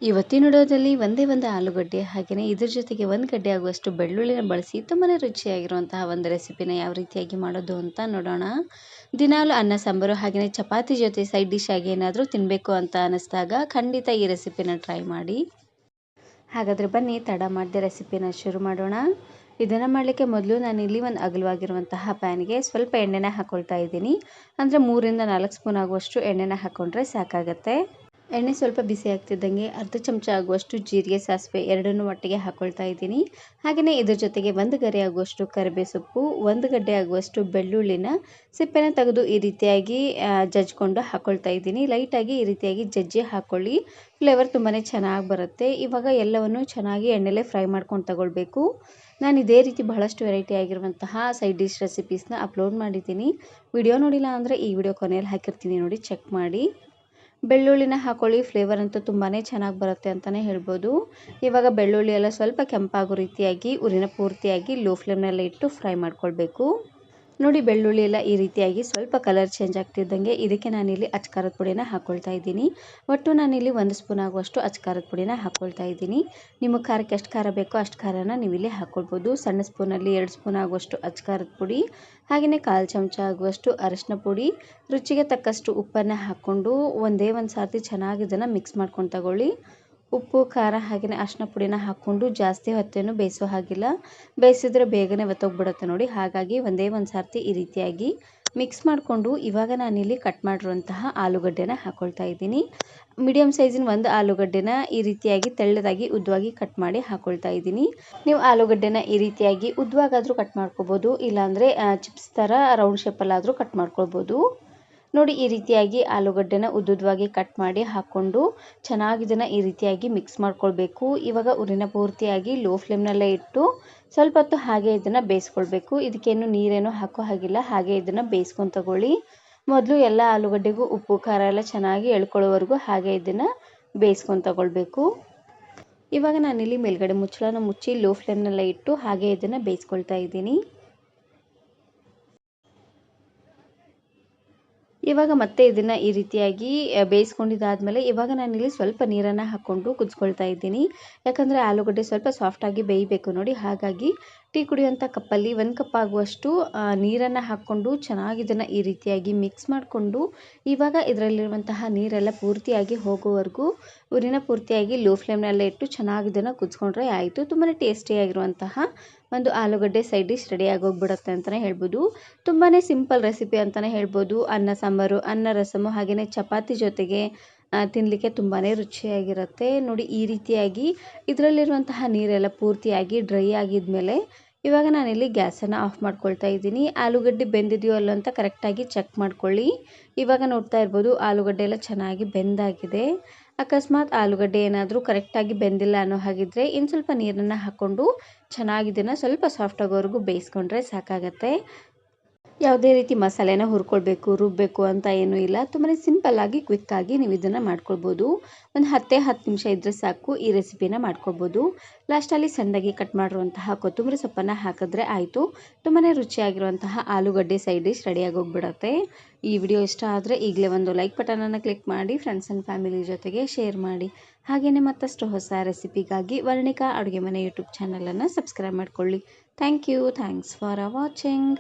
ಇವತ್ತಿನ ವಿಡಿಯೋದಲ್ಲಿ ಒಂದೇ ಒಂದು ಆಲೂಗಡ್ಡೆ ಹಾಗೆಯೇ ಇದ್ರ ಜೊತೆಗೆ ಒಂದು ಗಡ್ಡೆ ಆಗುವಷ್ಟು ಬೆಳ್ಳುಳ್ಳಿನ ಬಳಸಿ ತುಂಬಾನೇ ರುಚಿಯಾಗಿರುವಂತಹ ಒಂದು ರೆಸಿಪಿನ ಯಾವ ರೀತಿಯಾಗಿ ಮಾಡೋದು ಅಂತ ನೋಡೋಣ. ದಿನಾಲು ಅನ್ನ ಸಾಂಬಾರು ಹಾಗೆಯೇ ಚಪಾತಿ ಜೊತೆ ಸೈಡ್ ಡಿಶ್ ಆಗಿ ಏನಾದರೂ ತಿನ್ನಬೇಕು ಅಂತ ಅನ್ನಿಸ್ದಾಗ ಖಂಡಿತ ಈ ರೆಸಿಪಿನ ಟ್ರೈ ಮಾಡಿ. ಹಾಗಾದರೆ ಬನ್ನಿ ತಡ ಮಾಡದೆ ರೆಸಿಪಿನ ಶುರು ಮಾಡೋಣ. ಇದನ್ನು ಮಾಡಲಿಕ್ಕೆ ಮೊದಲು ನಾನಿಲ್ಲಿ ಒಂದು ಅಗಲವಾಗಿರುವಂತಹ ಪ್ಯಾನ್ಗೆ ಸ್ವಲ್ಪ ಎಣ್ಣೆನ ಹಾಕ್ಕೊಳ್ತಾ ಇದ್ದೀನಿ. ಅಂದರೆ 3ರಿಂದ 4 ಸ್ಪೂನ್ ಆಗುವಷ್ಟು ಎಣ್ಣೆನ ಹಾಕ್ಕೊಂಡ್ರೆ ಸಾಕಾಗತ್ತೆ. ಎಣ್ಣೆ ಸ್ವಲ್ಪ ಬಿಸಿ ಆಗ್ತಿದ್ದಂಗೆ ಅರ್ಧ ಚಮಚ ಆಗುವಷ್ಟು ಜೀರಿಗೆ ಸಾಸಿವೆ ಎರಡನ್ನೂ ಒಟ್ಟಿಗೆ ಹಾಕ್ಕೊಳ್ತಾ ಇದ್ದೀನಿ. ಹಾಗೆಯೇ ಇದ್ರ ಜೊತೆಗೆ 1 ಗರಿ ಆಗುವಷ್ಟು ಕರಿಬೇವು ಸೊಪ್ಪು, 1 ಗಡ್ಡೆ ಆಗುವಷ್ಟು ಬೆಳ್ಳುಳ್ಳಿನ ಸಿಪ್ಪೆನ ತೆಗೆದು ಈ ರೀತಿಯಾಗಿ ಜಜ್ಜಿಕೊಂಡು ಹಾಕ್ಕೊಳ್ತಾ ಇದ್ದೀನಿ. ಲೈಟಾಗಿ ಈ ರೀತಿಯಾಗಿ ಜಜ್ಜಿ ಹಾಕ್ಕೊಳ್ಳಿ, ಫ್ಲೇವರ್ ತುಂಬಾ ಚೆನ್ನಾಗಿ ಬರುತ್ತೆ. ಇವಾಗ ಎಲ್ಲವನ್ನು ಚೆನ್ನಾಗಿ ಎಣ್ಣೆಲೆ ಫ್ರೈ ಮಾಡ್ಕೊಂಡು ತಗೊಳ್ಬೇಕು. ನಾನು ಇದೇ ರೀತಿ ಬಹಳಷ್ಟು ವೆರೈಟಿ ಆಗಿರುವಂತಹ ಸೈಡ್ ಡಿಶ್ ರೆಸಿಪೀಸ್ನ ಅಪ್ಲೋಡ್ ಮಾಡಿದ್ದೀನಿ. ವಿಡಿಯೋ ನೋಡಿಲ್ಲ ಅಂದರೆ ಈ ವಿಡಿಯೋ ಕೊನೆಯಲ್ಲಿ ಹಾಕಿರ್ತೀನಿ, ನೋಡಿ ಚೆಕ್ ಮಾಡಿ. ಬೆಳ್ಳುಳ್ಳಿನ ಹಾಕೊಳ್ಳಿ, ಫ್ಲೇವರ್ ಅಂತೂ ತುಂಬಾ ಚೆನ್ನಾಗಿ ಬರುತ್ತೆ ಅಂತಲೇ ಹೇಳ್ಬೋದು. ಇವಾಗ ಬೆಳ್ಳುಳ್ಳಿ ಎಲ್ಲ ಸ್ವಲ್ಪ ಕೆಂಪಾಗೋ ರೀತಿಯಾಗಿ ಉರಿನ ಪೂರ್ತಿಯಾಗಿ ಲೋ ಫ್ಲೇಮ್ನಲ್ಲೇ ಇಟ್ಟು ಫ್ರೈ ಮಾಡ್ಕೊಳ್ಬೇಕು. ನೋಡಿ ಬೆಳ್ಳುಳ್ಳಿ ಎಲ್ಲ ಈ ರೀತಿಯಾಗಿ ಸ್ವಲ್ಪ ಕಲರ್ ಚೇಂಜ್ ಆಗ್ತಿದ್ದಂಗೆ ಇದಕ್ಕೆ ನಾನಿಲ್ಲಿ ಅಚ್ಕಾರದ ಪುಡಿನ ಹಾಕ್ಕೊಳ್ತಾ ಇದ್ದೀನಿ. ಒಟ್ಟು ನಾನಿಲ್ಲಿ 1 ಸ್ಪೂನ್ ಆಗುವಷ್ಟು ಅಚ್ಕಾರದ ಪುಡಿನ ಹಾಕ್ಕೊಳ್ತಾ ಇದ್ದೀನಿ. ನಿಮಗೆ ಖಾರಕ್ಕೆ ಎಷ್ಟು ಖಾರ ಬೇಕೋ ಅಷ್ಟು ಖಾರನ ನೀವು ಇಲ್ಲಿ ಹಾಕ್ಕೊಳ್ಬೋದು. ಸಣ್ಣ ಸ್ಪೂನಲ್ಲಿ 2 ಸ್ಪೂನ್ ಆಗುವಷ್ಟು ಅಚ್ಕಾರದ ಪುಡಿ, ಹಾಗೆಯೇ 1/4 ಚಮಚ ಆಗುವಷ್ಟು ಅರಿಶಿನ ಪುಡಿ, ರುಚಿಗೆ ತಕ್ಕಷ್ಟು ಉಪ್ಪನ್ನು ಹಾಕ್ಕೊಂಡು ಒಂದೇ ಒಂದು ಸಾರ್ತಿ ಚೆನ್ನಾಗಿ ಇದನ್ನು ಮಿಕ್ಸ್ ಮಾಡ್ಕೊಂಡು ತಗೊಳ್ಳಿ. ಉಪ್ಪು ಖಾರ ಹಾಗೆಯೇ ಅರಿಶಿನ ಪುಡಿನ ಹಾಕ್ಕೊಂಡು ಜಾಸ್ತಿ ಹೊತ್ತೇನು ಬೇಯಿಸೋ ಹಾಗಿಲ್ಲ, ಬೇಯಿಸಿದ್ರೆ ಬೇಗನೆ ಒತ್ತೋಗ್ಬಿಡುತ್ತೆ ನೋಡಿ. ಹಾಗಾಗಿ ಒಂದೇ ಒಂದು ಸಾರ್ತಿ ಈ ರೀತಿಯಾಗಿ ಮಿಕ್ಸ್ ಮಾಡಿಕೊಂಡು ಇವಾಗ ನಾನಿಲ್ಲಿ ಕಟ್ ಮಾಡಿರುವಂತಹ ಆಲೂಗಡ್ಡೆನ ಹಾಕ್ಕೊಳ್ತಾ ಇದ್ದೀನಿ. ಮೀಡಿಯಮ್ ಸೈಜಿನ ಒಂದು ಆಲೂಗಡ್ಡೆನ ಈ ರೀತಿಯಾಗಿ ತೆಳ್ಳದಾಗಿ ಉದ್ದವಾಗಿ ಕಟ್ ಮಾಡಿ ಹಾಕ್ಕೊಳ್ತಾ ಇದ್ದೀನಿ. ನೀವು ಆಲೂಗಡ್ಡೆನ ಈ ರೀತಿಯಾಗಿ ಉದ್ದವಾಗಾದರೂ ಕಟ್ ಮಾಡ್ಕೋಬೋದು, ಇಲ್ಲಾಂದರೆ ಚಿಪ್ಸ್ ಥರ ರೌಂಡ್ ಶೇಪಲ್ಲಾದರೂ ಕಟ್ ಮಾಡ್ಕೊಳ್ಬೋದು. ನೋಡಿ ಈ ರೀತಿಯಾಗಿ ಆಲೂಗಡ್ಡೆನ ಉದ್ದುದ್ದವಾಗಿ ಕಟ್ ಮಾಡಿ ಹಾಕ್ಕೊಂಡು ಚೆನ್ನಾಗಿ ಇದನ್ನು ಈ ರೀತಿಯಾಗಿ ಮಿಕ್ಸ್ ಮಾಡ್ಕೊಳ್ಬೇಕು. ಇವಾಗ ಉರಿನ ಪೂರ್ತಿಯಾಗಿ ಲೋ ಫ್ಲೇಮ್ನಲ್ಲೇ ಇಟ್ಟು ಸ್ವಲ್ಪ ಹೊತ್ತು ಹಾಗೆ ಇದನ್ನು ಬೇಯಿಸ್ಕೊಳ್ಬೇಕು. ಇದಕ್ಕೇನು ನೀರೇನು ಹಾಕೋ ಹಾಗಿಲ್ಲ, ಹಾಗೆ ಇದನ್ನು ಬೇಯಿಸ್ಕೊಂಡು ತಗೊಳ್ಳಿ. ಮೊದಲು ಎಲ್ಲ ಆಲೂಗಡ್ಡೆಗೂ ಉಪ್ಪು ಖಾರ ಎಲ್ಲ ಚೆನ್ನಾಗಿ ಎಳ್ಕೊಳ್ಳೋವರೆಗೂ ಹಾಗೆ ಇದನ್ನು ಬೇಯಿಸ್ಕೊಂಡು ತಗೊಳ್ಬೇಕು. ಇವಾಗ ನಾನಿಲ್ಲಿ ಮೇಲ್ಗಡೆ ಮುಚ್ಚಳನ ಮುಚ್ಚಿ ಲೋ ಫ್ಲೇಮ್ನಲ್ಲೇ ಇಟ್ಟು ಹಾಗೆ ಇದನ್ನು ಬೇಯಿಸ್ಕೊಳ್ತಾ ಇದ್ದೀನಿ. ಇವಾಗ ಮತ್ತೆ ಇದನ್ನು ಈ ರೀತಿಯಾಗಿ ಬೇಯಿಸ್ಕೊಂಡಿದ್ದಾದಮೇಲೆ ಇವಾಗ ನಾನಿಲ್ಲಿ ಸ್ವಲ್ಪ ನೀರನ್ನು ಹಾಕ್ಕೊಂಡು ಕುದಿಸ್ಕೊಳ್ತಾ ಇದ್ದೀನಿ. ಯಾಕಂದರೆ ಆಲೂಗಡ್ಡೆ ಸ್ವಲ್ಪ ಸಾಫ್ಟಾಗಿ ಬೇಯಬೇಕು ನೋಡಿ. ಹಾಗಾಗಿ ಟೀ ಕುಡಿಯೋಂಥ ಕಪ್ಪಲ್ಲಿ 1 ಕಪ್ ಆಗುವಷ್ಟು ನೀರನ್ನು ಹಾಕ್ಕೊಂಡು ಚೆನ್ನಾಗಿ ಇದನ್ನು ಈ ರೀತಿಯಾಗಿ ಮಿಕ್ಸ್ ಮಾಡಿಕೊಂಡು ಇವಾಗ ಇದರಲ್ಲಿರುವಂತಹ ನೀರೆಲ್ಲ ಪೂರ್ತಿಯಾಗಿ ಹೋಗೋವರೆಗೂ ಉರಿನ ಪೂರ್ತಿಯಾಗಿ ಲೋ ಫ್ಲೇಮ್ನಲ್ಲೇ ಇಟ್ಟು ಚೆನ್ನಾಗಿ ಇದನ್ನು ಕುದಿಸ್ಕೊಂಡ್ರೆ ಆಯಿತು. ತುಂಬಾ ಟೇಸ್ಟಿಯಾಗಿರುವಂತಹ ಒಂದು ಆಲೂಗಡ್ಡೆ ಸೈಡ್ ಡಿಶ್ ರೆಡಿಯಾಗಿ ಹೋಗ್ಬಿಡುತ್ತೆ ಅಂತಲೇ ಹೇಳ್ಬೋದು. ತುಂಬಾ ಸಿಂಪಲ್ ರೆಸಿಪಿ ಅಂತಲೇ ಹೇಳ್ಬೋದು. ಅನ್ನ ಸಾಂಬಾರು, ಅನ್ನ ರಸಮು ಹಾಗೆಯೇ ಚಪಾತಿ ಜೊತೆಗೆ ತಿನ್ನಲಿಕ್ಕೆ ತುಂಬಾ ರುಚಿಯಾಗಿರುತ್ತೆ. ನೋಡಿ ಈ ರೀತಿಯಾಗಿ ಇದರಲ್ಲಿರುವಂತಹ ನೀರೆಲ್ಲ ಪೂರ್ತಿಯಾಗಿ ಡ್ರೈ ಆಗಿದ್ಮೇಲೆ ಇವಾಗ ನಾನಿಲ್ಲಿ ಗ್ಯಾಸನ್ನು ಆಫ್ ಮಾಡ್ಕೊಳ್ತಾ ಇದ್ದೀನಿ. ಆಲೂಗಡ್ಡೆ ಬೆಂದಿದೆಯೋ ಅಲ್ಲ ಅಂತ ಕರೆಕ್ಟಾಗಿ ಚೆಕ್ ಮಾಡ್ಕೊಳ್ಳಿ. ಇವಾಗ ನೋಡ್ತಾ ಇರ್ಬೋದು ಆಲೂಗಡ್ಡೆ ಎಲ್ಲ ಚೆನ್ನಾಗಿ ಬೆಂದಾಗಿದೆ. ಅಕಸ್ಮಾತ್ ಆಲೂಗಡ್ಡೆ ಏನಾದರೂ ಕರೆಕ್ಟಾಗಿ ಬೆಂದಿಲ್ಲ ಅನ್ನೋ ಹಾಗಿದ್ರೆ ಇನ್ನು ಸ್ವಲ್ಪ ನೀರನ್ನು ಹಾಕ್ಕೊಂಡು ಚೆನ್ನಾಗಿ ಇದನ್ನು ಸ್ವಲ್ಪ ಸಾಫ್ಟ್ ಆಗೋವರೆಗೂ ಬೇಯಿಸ್ಕೊಂಡ್ರೆ ಸಾಕಾಗತ್ತೆ. ಯಾವುದೇ ರೀತಿ ಮಸಾಲೆನ ಹುರ್ಕೊಳ್ಬೇಕು, ರುಬ್ಬಬೇಕು ಅಂತ ಏನೂ ಇಲ್ಲ. ತುಂಬಾ ಸಿಂಪಲ್ಲಾಗಿ ಕ್ವಿಕ್ಕಾಗಿ ನೀವು ಇದನ್ನು ಮಾಡ್ಕೊಳ್ಬೋದು. ಒಂದು 10 ನಿಮಿಷ ಇದ್ದರೆ ಸಾಕು ಈ ರೆಸಿಪಿನ ಮಾಡ್ಕೊಳ್ಬೋದು. ಲಾಸ್ಟಲ್ಲಿ ಸಣ್ಣದಾಗಿ ಕಟ್ ಮಾಡಿರುವಂತಹ ಕೊತ್ತಂಬರಿ ಸೊಪ್ಪನ್ನು ಹಾಕಿದ್ರೆ ಆಯಿತು. ತುಂಬಾ ರುಚಿಯಾಗಿರುವಂತಹ ಆಲೂಗಡ್ಡೆ ಸೈಡ್ ಡಿಶ್ ರೆಡಿಯಾಗಿ ಹೋಗ್ಬಿಡುತ್ತೆ. ಈ ವಿಡಿಯೋ ಇಷ್ಟ ಆದರೆ ಈಗಲೇ ಒಂದು ಲೈಕ್ ಬಟನನ್ನು ಕ್ಲಿಕ್ ಮಾಡಿ, ಫ್ರೆಂಡ್ಸ್ ಆ್ಯಂಡ್ ಫ್ಯಾಮಿಲಿ ಜೊತೆಗೆ ಶೇರ್ ಮಾಡಿ. ಹಾಗೆಯೇ ಮತ್ತಷ್ಟು ಹೊಸ ರೆಸಿಪಿಗಾಗಿ ವರ್ಣಿಕಾ ಅಡುಗೆ ಮನೆ ಯೂಟ್ಯೂಬ್ ಚಾನಲನ್ನು ಸಬ್ಸ್ಕ್ರೈಬ್ ಮಾಡ್ಕೊಳ್ಳಿ. Thanks for watching.